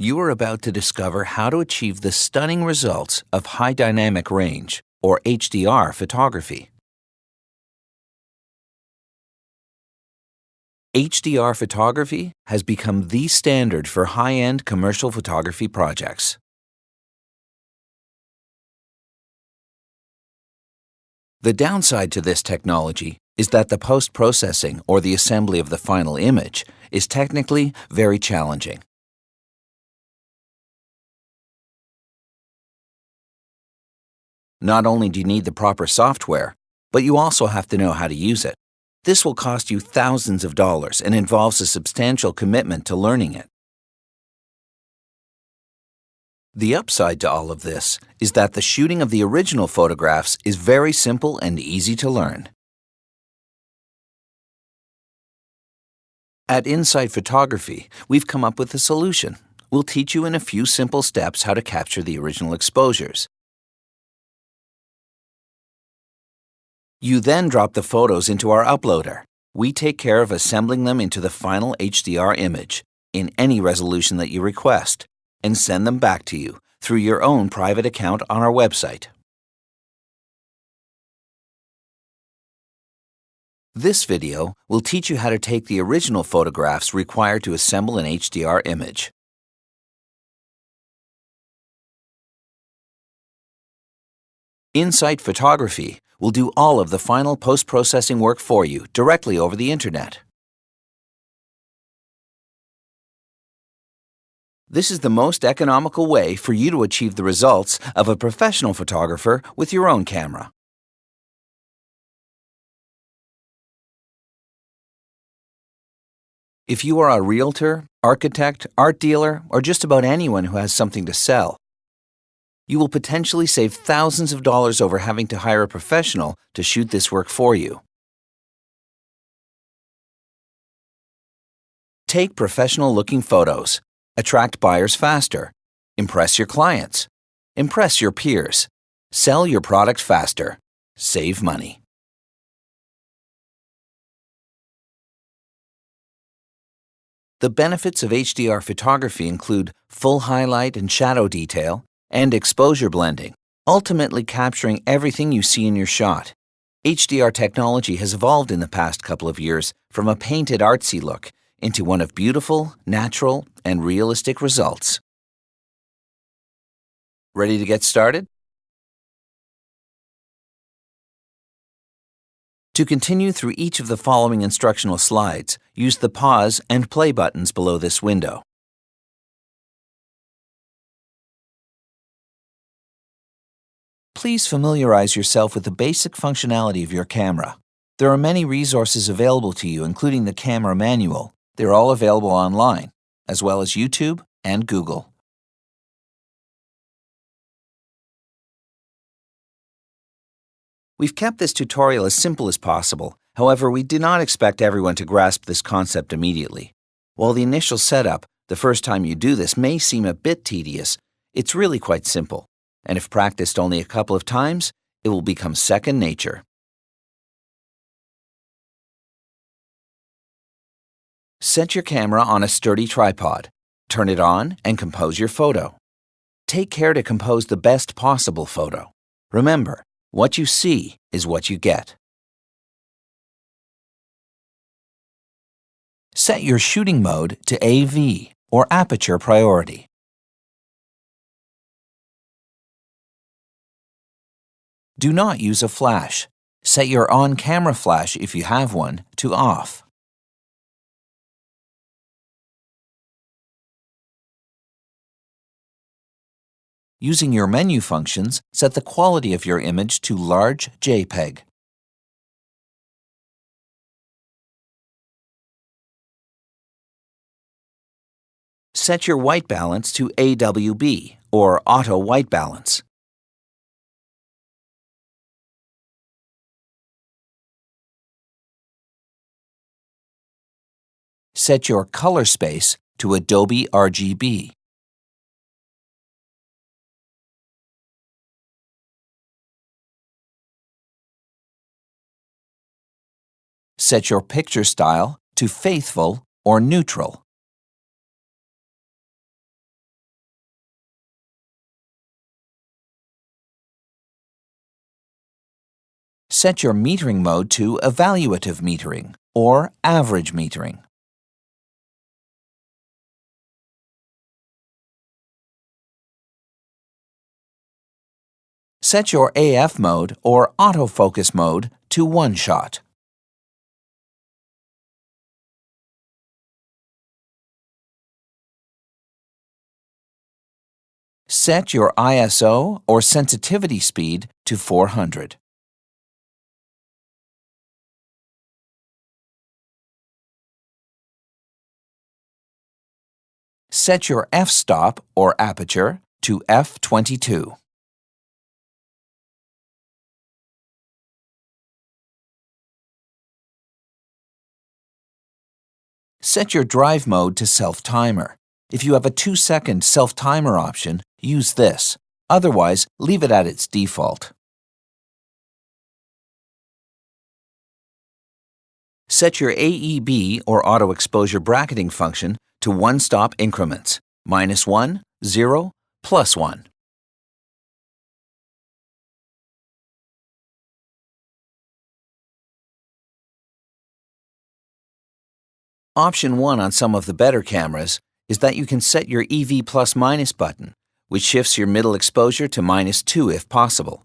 You are about to discover how to achieve the stunning results of high dynamic range, or HDR photography. HDR photography has become the standard for high-end commercial photography projects. The downside to this technology is that the post-processing or the assembly of the final image is technically very challenging. Not only do you need the proper software, but you also have to know how to use it. This will cost you thousands of dollars and involves a substantial commitment to learning it. The upside to all of this is that the shooting of the original photographs is very simple and easy to learn. At Insight Photography, we've come up with a solution. We'll teach you in a few simple steps how to capture the original exposures. You then drop the photos into our uploader. We take care of assembling them into the final HDR image, in any resolution that you request, and send them back to you through your own private account on our website. This video will teach you how to take the original photographs required to assemble an HDR image. Insight Photography will do all of the final post-processing work for you directly over the internet. This is the most economical way for you to achieve the results of a professional photographer with your own camera. If you are a realtor, architect, art dealer, or just about anyone who has something to sell, you will potentially save thousands of dollars over having to hire a professional to shoot this work for you. Take professional-looking photos. Attract buyers faster. Impress your clients. Impress your peers. Sell your product faster. Save money. The benefits of HDR photography include full highlight and shadow detail, and exposure blending, ultimately capturing everything you see in your shot. HDR technology has evolved in the past couple of years from a painted artsy look into one of beautiful, natural, and realistic results. Ready to get started? To continue through each of the following instructional slides, use the pause and play buttons below this window. Please familiarize yourself with the basic functionality of your camera. There are many resources available to you, including the camera manual. They're all available online, as well as YouTube and Google. We've kept this tutorial as simple as possible. However, we do not expect everyone to grasp this concept immediately. While the initial setup, the first time you do this, may seem a bit tedious, it's really quite simple. And if practiced only a couple of times, it will become second nature. Set your camera on a sturdy tripod. Turn it on and compose your photo. Take care to compose the best possible photo. Remember, what you see is what you get. Set your shooting mode to AV, or aperture priority. Do not use a flash. Set your on-camera flash, if you have one, to off. Using your menu functions, set the quality of your image to large JPEG. Set your white balance to AWB, or auto white balance. Set your color space to Adobe RGB. Set your picture style to faithful or neutral. Set your metering mode to evaluative metering or average metering. Set your AF mode or autofocus mode to one-shot. Set your ISO or sensitivity speed to 400. Set your f-stop or aperture to f22. Set your drive mode to self-timer. If you have a 2-second self-timer option, use this. Otherwise, leave it at its default. Set your AEB or auto exposure bracketing function to one-stop increments, -1, 0, +1. Option 1 on some of the better cameras is that you can set your EV +- button, which shifts your middle exposure to -2 if possible.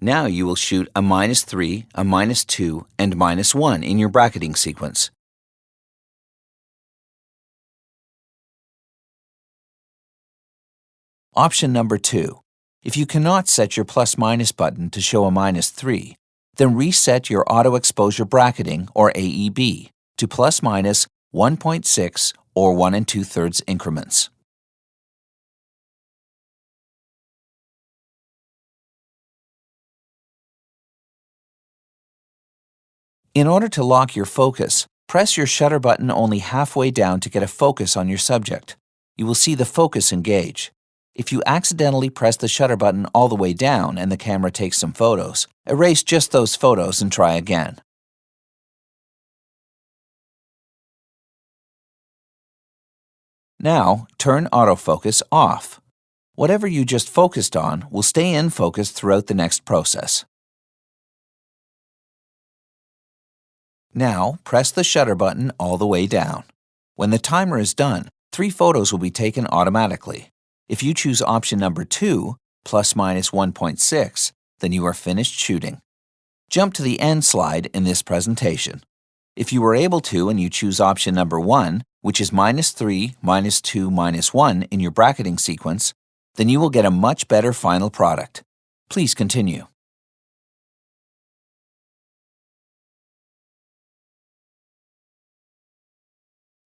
Now you will shoot a -3, a -2, and -1 in your bracketing sequence. Option number 2. If you cannot set your +- button to show a -3, then reset your auto exposure bracketing or AEB to ± 1.6 or 1 2/3 increments. In order to lock your focus, press your shutter button only halfway down to get a focus on your subject. You will see the focus engage. If you accidentally press the shutter button all the way down and the camera takes some photos, erase just those photos and try again. Now, turn autofocus off. Whatever you just focused on will stay in focus throughout the next process. Now, press the shutter button all the way down. When the timer is done, 3 photos will be taken automatically. If you choose option number 2, ± 1.6, then you are finished shooting. Jump to the end slide in this presentation. If you are able to and you choose option number 1, which is -3, -2, -1 in your bracketing sequence, then you will get a much better final product. Please continue.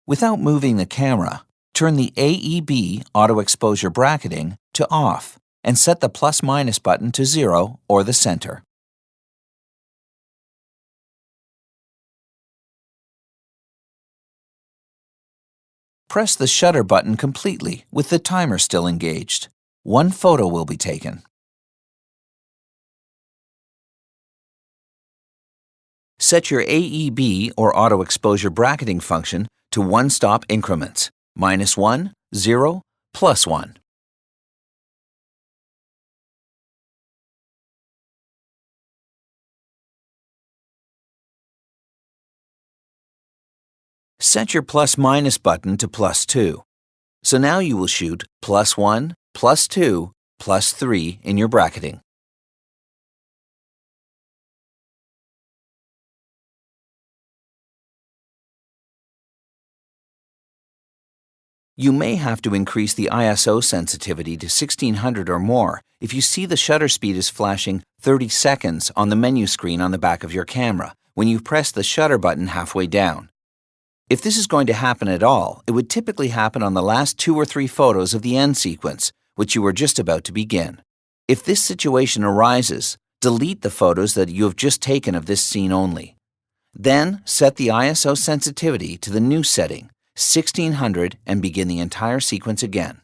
Without moving the camera, turn the AEB auto exposure bracketing to off and set the ± button to 0 or the center. Press the shutter button completely with the timer still engaged. 1 photo will be taken. Set your AEB or auto exposure bracketing function to one-stop increments, -1, 0, +1. Set your ± button to +2. So now you will shoot +1, +2, +3 in your bracketing. You may have to increase the ISO sensitivity to 1600 or more if you see the shutter speed is flashing 30 seconds on the menu screen on the back of your camera when you press the shutter button halfway down. If this is going to happen at all, it would typically happen on the last 2 or 3 photos of the end sequence, which you were just about to begin. If this situation arises, delete the photos that you have just taken of this scene only. Then set the ISO sensitivity to the new setting, 1600, and begin the entire sequence again.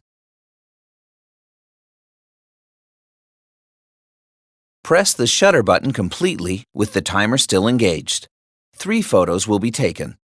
Press the shutter button completely with the timer still engaged. 3 photos will be taken.